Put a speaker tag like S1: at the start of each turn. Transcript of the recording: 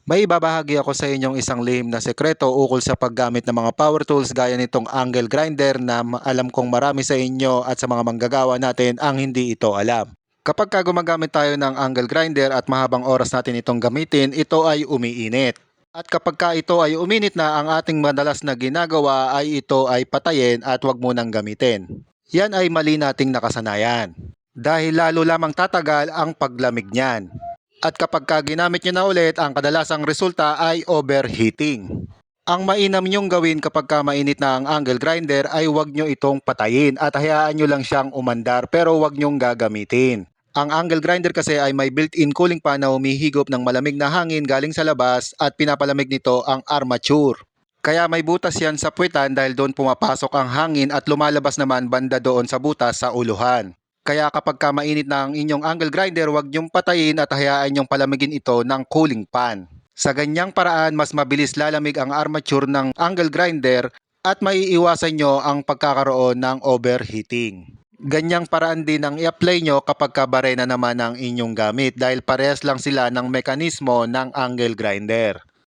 S1: May ibabahagi ako sa inyong isang lihim na sekreto ukol sa paggamit ng mga power tools gaya nitong angle grinder na alam kong marami sa inyo at sa mga manggagawa natin ang hindi ito alam. Kapag gumagamit tayo ng angle grinder at mahabang oras natin itong gamitin, ito ay umiinit. At kapag ito ay uminit na, ang ating madalas na ginagawa ay ito ay patayin at wag munang gamitin. Yan ay mali nating nakasanayan. Dahil lalo lamang tatagal ang paglamig niyan. At kapag ginamit nyo na ulit, ang kadalasang resulta ay overheating. Ang mainam nyong gawin kapag mainit na ang angle grinder ay huwag nyo itong patayin at hayaan nyo lang siyang umandar pero huwag nyong gagamitin. Ang angle grinder kasi ay may built-in cooling fan na humihigop ng malamig na hangin galing sa labas at pinapalamig nito ang armature. Kaya may butas yan sa puwitan dahil doon pumapasok ang hangin at lumalabas naman banda doon sa butas sa uluhan. Kaya kapag mainit na ang inyong angle grinder, huwag niyong patayin at hayaan niyong palamigin ito ng cooling pan. Sa ganyang paraan, mas mabilis lalamig ang armature ng angle grinder at maiiwasan nyo ang pagkakaroon ng overheating. Ganyang paraan din ang i-apply nyo kapag barena naman ang inyong gamit dahil parehas lang sila ng mekanismo ng angle grinder.